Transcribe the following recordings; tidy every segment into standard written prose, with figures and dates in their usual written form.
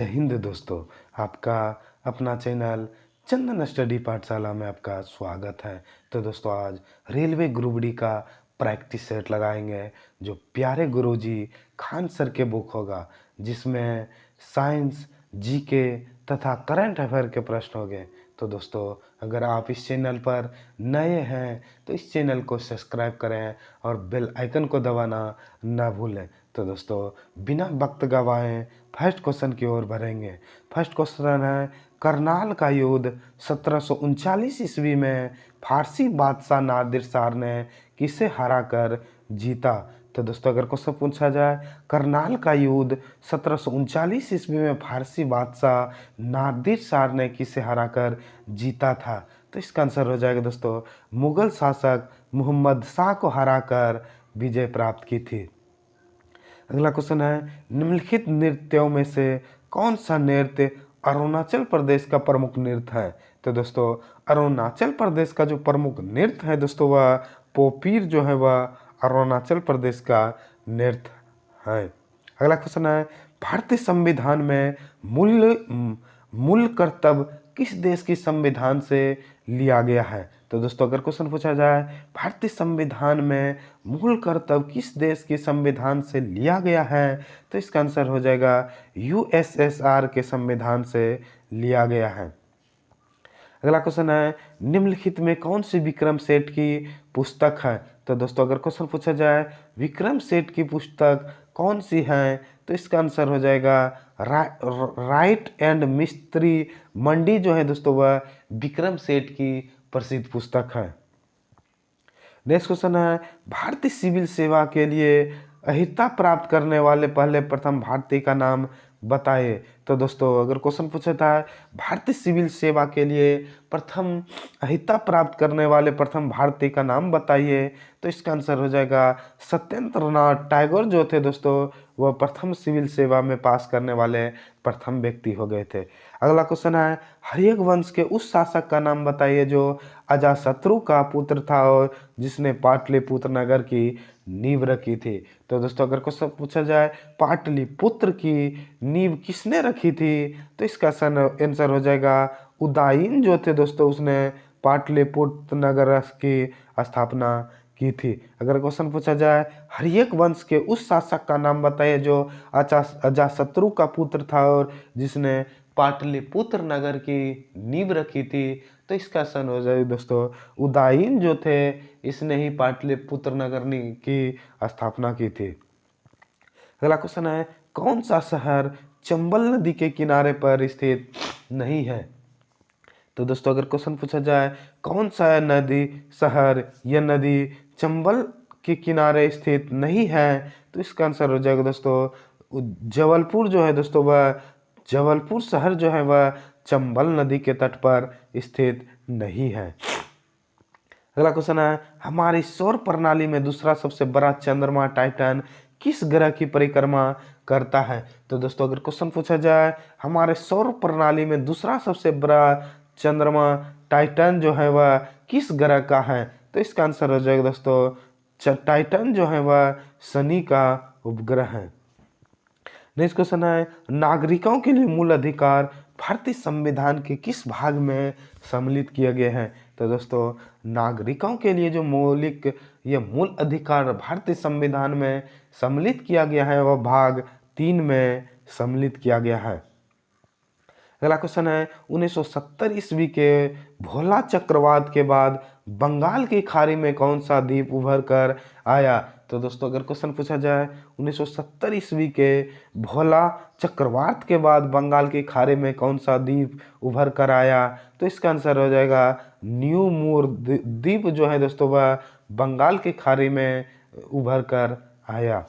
जय हिंद दोस्तों। आपका अपना चैनल चंदन स्टडी पाठशाला में आपका स्वागत है। तो दोस्तों आज रेलवे ग्रुप डी का प्रैक्टिस सेट लगाएंगे जो प्यारे गुरुजी खान सर के बुक होगा, जिसमें साइंस, जीके तथा करंट अफेयर के प्रश्न होंगे। तो दोस्तों अगर आप इस चैनल पर नए हैं तो इस चैनल को सब्सक्राइब करें और बेल आइकन को दबाना ना भूलें। तो दोस्तों बिना वक्त गवाएं फर्स्ट क्वेश्चन की ओर बढ़ेंगे। फर्स्ट क्वेश्चन है, करनाल का युद्ध 1739 ईस्वी में फारसी बादशाह नादिर शाह ने किसे हराकर जीता। तो दोस्तों अगर क्वेश्चन पूछा जाए करनाल का युद्ध 1739 ईस्वी में फारसी बादशाह नादिर शाह ने किसे हराकर जीता था, तो इसका आंसर हो जाएगा दोस्तों मुगल शासक मोहम्मद शाह को हराकर विजय प्राप्त की थी। अगला क्वेश्चन है, निम्नलिखित नृत्यों में से कौन सा नृत्य अरुणाचल प्रदेश का प्रमुख नृत्य है। तो दोस्तों अरुणाचल प्रदेश का जो प्रमुख नृत्य है दोस्तों वह पोपीर जो है वह अरुणाचल प्रदेश का नृत्य है। अगला क्वेश्चन है, भारतीय संविधान में मूल कर्तव्य किस देश की संविधान से लिया गया है। तो दोस्तों अगर क्वेश्चन पूछा जाए भारतीय संविधान में मूल कर्तव्य किस देश के संविधान से लिया गया है, तो इसका आंसर हो जाएगा यूएसएसआर के संविधान से लिया गया है। अगला क्वेश्चन है, निम्नलिखित में कौन सी विक्रम सेठ की पुस्तक है। तो दोस्तों अगर क्वेश्चन पूछा जाए विक्रम सेठ की पुस्तक कौन सी है, तो इसका आंसर हो जाएगा राइट एंड मिस्त्री मंडी जो है दोस्तों वह विक्रम सेठ की प्रसिद्ध पुस्तक है। नेक्स्ट क्वेश्चन है, भारतीय सिविल सेवा के लिए अहिता प्राप्त करने वाले पहले प्रथम भारतीय का नाम बताइए। तो दोस्तों अगर क्वेश्चन पूछा था भारतीय सिविल सेवा के लिए प्रथम अहिता प्राप्त करने वाले प्रथम भारतीय का नाम बताइए, तो इसका आंसर हो जाएगा सत्येंद्र नाथ टैगोर जो थे दोस्तों वह प्रथम सिविल सेवा में पास करने वाले प्रथम व्यक्ति हो गए थे। अगला क्वेश्चन है, हर्यक वंश के उस शासक का नाम बताइए जो अजातशत्रु का पुत्र था और जिसने पाटलिपुत्र नगर की नींव रखी थी। तो दोस्तों अगर क्वेश्चन पूछा जाए पाटलिपुत्र की नींव किसने रखी थी, तो इसका आंसर हो जाएगा उदयन जो थे दोस्तों उसने पाटलिपुत्र नगर की स्थापना की थी। अगर क्वेश्चन पूछा जाए हर्यक वंश के उस शासक का नाम बताइए जो अजातशत्रु का पुत्र था और जिसने पाटलिपुत्र नगर की नींव रखी थी, तो इसका आंसर हो जाए दोस्तों उदयन जो थे इसने ही पाटलिपुत्र नगर की स्थापना की थी। अगला क्वेश्चन है, कौन सा शहर चंबल नदी के किनारे पर स्थित नहीं है। तो दोस्तों अगर क्वेश्चन पूछा जाए कौन सा नदी शहर या नदी चंबल के किनारे स्थित नहीं है, तो इसका आंसर हो जाएगा दोस्तों जबलपुर जो है दोस्तों वह जबलपुर शहर जो है वह चंबल नदी के तट पर स्थित नहीं है। अगला क्वेश्चन है, हमारी सौर प्रणाली में दूसरा सबसे बड़ा चंद्रमा टाइटन किस ग्रह की परिक्रमा करता है। तो दोस्तों अगर क्वेश्चन पूछा जाए हमारे सौर प्रणाली में दूसरा सबसे बड़ा चंद्रमा टाइटन जो है वह किस ग्रह का है, तो इसका आंसर हो जाएगा दोस्तों टाइटन जो है वह शनि का उपग्रह है। नेक्स्ट क्वेश्चन है, नागरिकों के लिए मूल अधिकार भारतीय संविधान के किस भाग में सम्मिलित किए गए हैं। तो दोस्तों नागरिकों के लिए जो मौलिक या मूल अधिकार भारतीय संविधान में सम्मिलित किया गया है वह भाग 3 में सम्मिलित किया गया है। अगला क्वेश्चन है, 1970 ईस्वी के भोला चक्रवात के बाद बंगाल की खाड़ी में कौन सा द्वीप उभर कर आया। तो दोस्तों अगर क्वेश्चन पूछा जाए 1970 ईस्वी के भोला चक्रवात के बाद बंगाल की खाड़ी में कौन सा द्वीप उभर कर आया, तो इसका आंसर हो जाएगा न्यू मूर द्वीप जो है दोस्तों वह बंगाल की खाड़ी में उभर कर आया।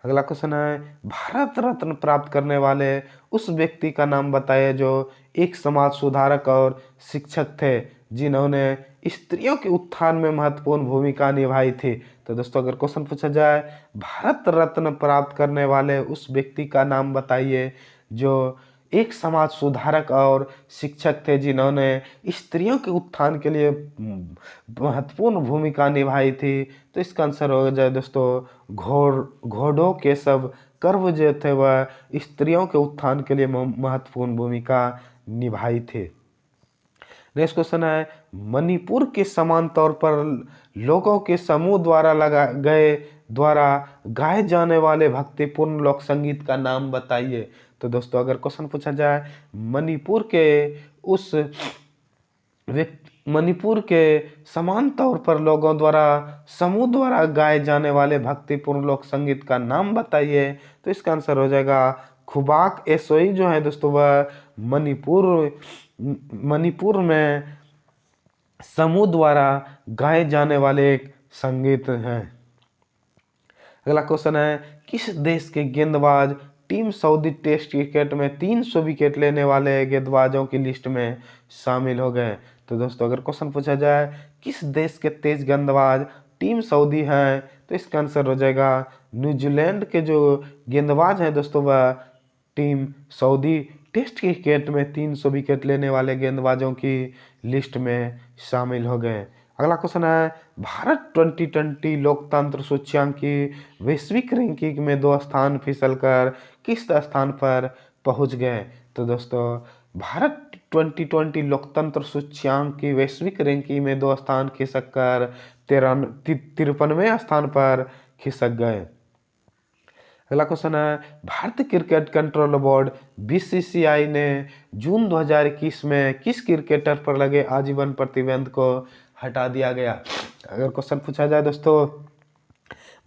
अगला क्वेश्चन है, भारत रत्न प्राप्त करने वाले उस व्यक्ति का नाम बताइए जो एक समाज सुधारक और शिक्षक थे जिन्होंने स्त्रियों के उत्थान में महत्वपूर्ण भूमिका निभाई थी। तो दोस्तों अगर क्वेश्चन पूछा जाए भारत रत्न प्राप्त करने वाले उस व्यक्ति का नाम बताइए जो एक समाज सुधारक और शिक्षक थे जिन्होंने स्त्रियों के उत्थान के लिए महत्वपूर्ण भूमिका निभाई थी, तो इसका आंसर हो जाए दोस्तों घोड़ों केशव कर्व जो थे वह स्त्रियों के उत्थान के लिए महत्वपूर्ण भूमिका निभाई थी। नेक्स्ट क्वेश्चन है, मणिपुर के समान तौर पर लोगों के समूह द्वारा गाए जाने वाले भक्तिपूर्ण लोक संगीत का नाम बताइए। तो दोस्तों अगर क्वेश्चन पूछा जाए मणिपुर के समान तौर पर लोगों द्वारा समूह द्वारा गाए जाने वाले भक्तिपूर्ण लोक संगीत का नाम बताइए, तो इसका आंसर हो जाएगा खुबाक एसोई जो है दोस्तों वह मणिपुर में समूह द्वारा गाए जाने वाले एक संगीत हैं। अगला क्वेश्चन है, किस देश के गेंदबाज टीम सऊदी टेस्ट क्रिकेट में 300 विकेट लेने वाले गेंदबाजों की लिस्ट में शामिल हो गए? तो दोस्तों अगर क्वेश्चन पूछा जाए किस देश के तेज गेंदबाज टीम सऊदी हैं, तो इसका आंसर हो जाएगा न्यूजीलैंड के जो गेंदबाज हैं दोस्तों वह टीम सऊदी टेस्ट क्रिकेट में 300 विकेट लेने वाले गेंदबाजों की लिस्ट में शामिल हो गए। अगला क्वेश्चन है, भारत 2020 लोकतंत्र सूचकांक की वैश्विक रैंकिंग में 2 स्थान फिसलकर किस स्थान पर पहुंच गए? तो दोस्तों भारत 2020 लोकतंत्र सूचकांक की वैश्विक रैंकिंग में 2 स्थान खिसक कर 53वें स्थान पर खिसक गए। अगला क्वेश्चन है, भारतीय क्रिकेट कंट्रोल बोर्ड बीसीसीआई ने जून 2021 में किस क्रिकेटर पर लगे आजीवन प्रतिबंध को हटा दिया गया? अगर क्वेश्चन पूछा जाए दोस्तों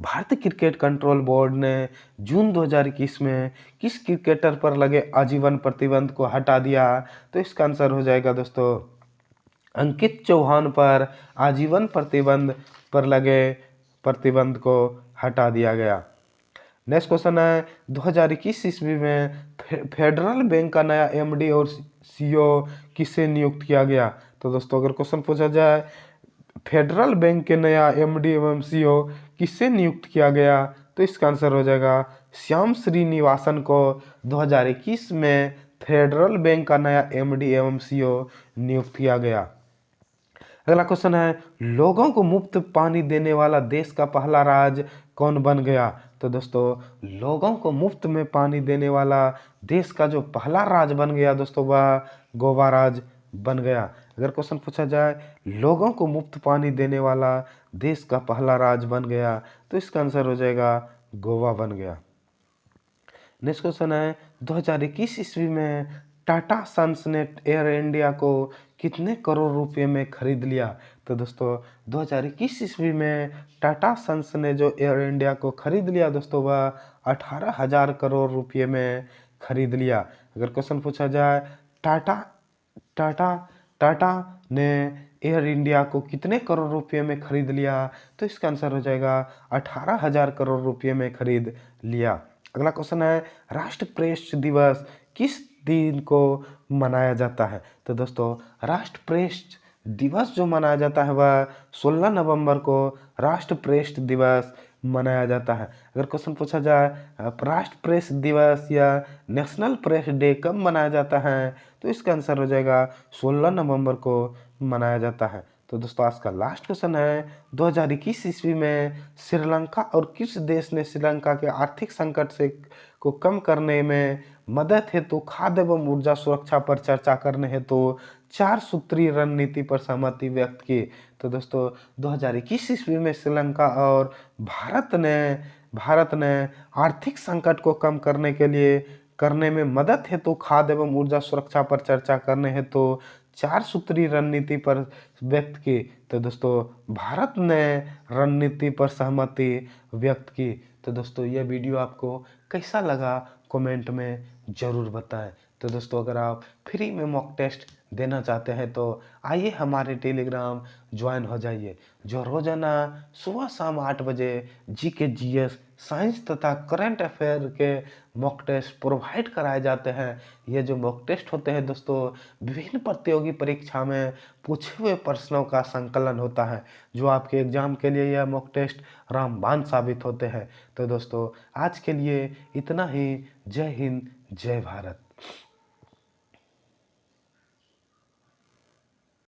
भारतीय क्रिकेट कंट्रोल बोर्ड ने जून 2021 में किस क्रिकेटर पर लगे आजीवन प्रतिबंध को हटा दिया, तो इसका आंसर हो जाएगा दोस्तों अंकित चौहान पर आजीवन प्रतिबंध पर लगे प्रतिबंध को हटा दिया गया। नेक्स्ट क्वेश्चन है, 2021 ईस्वी में फेडरल बैंक का नया एमडी और सीईओ किसे नियुक्त किया गया? तो दोस्तों अगर क्वेश्चन पूछा जाए फेडरल बैंक के नया एमडी एवं सीईओ किसे नियुक्त किया गया, तो इसका आंसर हो जाएगा श्याम श्रीनिवासन को 2021 में फेडरल बैंक का नया एमडी एवं सीईओ नियुक्त किया गया। अगला क्वेश्चन है, लोगों को मुफ्त पानी देने वाला देश का पहला राज्य कौन बन गया? तो दोस्तों लोगों को मुफ्त में पानी देने वाला देश का जो पहला राज्य बन गया दोस्तों वह गोवा राज्य बन गया। अगर क्वेश्चन पूछा जाए लोगों को मुफ्त पानी देने वाला देश का पहला राज्य बन गया, तो इसका आंसर हो जाएगा गोवा बन गया। नेक्स्ट क्वेश्चन है, 2021 ईस्वी में टाटा सन्स ने एयर इंडिया को कितने करोड़ रुपए में खरीद लिया? तो दोस्तों 2021 ईस्वी में टाटा सन्स ने जो एयर इंडिया को खरीद लिया दोस्तों वह 18,000 करोड़ रुपए में खरीद लिया। अगर क्वेश्चन पूछा जाए टाटा ने एयर इंडिया को कितने करोड़ रुपए में खरीद लिया, तो इसका आंसर हो जाएगा 18,000 करोड़ रुपए में खरीद लिया। अगला क्वेश्चन है, राष्ट्र प्रेस दिवस किस दिन को मनाया जाता है? तो दोस्तों राष्ट्र प्रेस दिवस जो मनाया जाता है वह 16 नवंबर को राष्ट्र प्रेस दिवस मनाया जाता है। अगर क्वेश्चन पूछा जाए राष्ट्र प्रेस दिवस या नेशनल प्रेस डे कब मनाया जाता है, तो इसका आंसर हो जाएगा 16 नवंबर को मनाया जाता है। तो दोस्तों आज का लास्ट क्वेश्चन है, 2021 ईस्वी में श्रीलंका और किस देश ने श्रीलंका के आर्थिक संकट को कम करने में मदद हेतु खाद्य एवं ऊर्जा सुरक्षा पर चर्चा करने हेतु 4 सूत्रीय रणनीति पर सहमति व्यक्त की? तो दोस्तों 2021 ईस्वी में श्रीलंका और भारत ने आर्थिक संकट को कम करने में मदद हेतु खाद्य एवं ऊर्जा सुरक्षा पर चर्चा करने हेतु 4 सूत्रीय रणनीति पर व्यक्त की। तो दोस्तों भारत ने रणनीति पर सहमति व्यक्त की। तो दोस्तों यह वीडियो आपको कैसा लगा कमेंट में ज़रूर बताएं। तो दोस्तों अगर आप फ्री में मॉक टेस्ट देना चाहते हैं तो आइए हमारे टेलीग्राम ज्वाइन हो जाइए, जो रोजाना सुबह शाम 8 बजे जीके जीएस साइंस तथा करंट अफेयर के मॉक टेस्ट प्रोवाइड कराए जाते हैं। ये जो मॉक टेस्ट होते हैं दोस्तों विभिन्न प्रतियोगी परीक्षा में पूछे हुए प्रश्नों का संकलन होता है, जो आपके एग्जाम के लिए यह मॉक टेस्ट रामबाण साबित होते हैं। तो दोस्तों आज के लिए इतना ही। जय हिंद, जय भारत।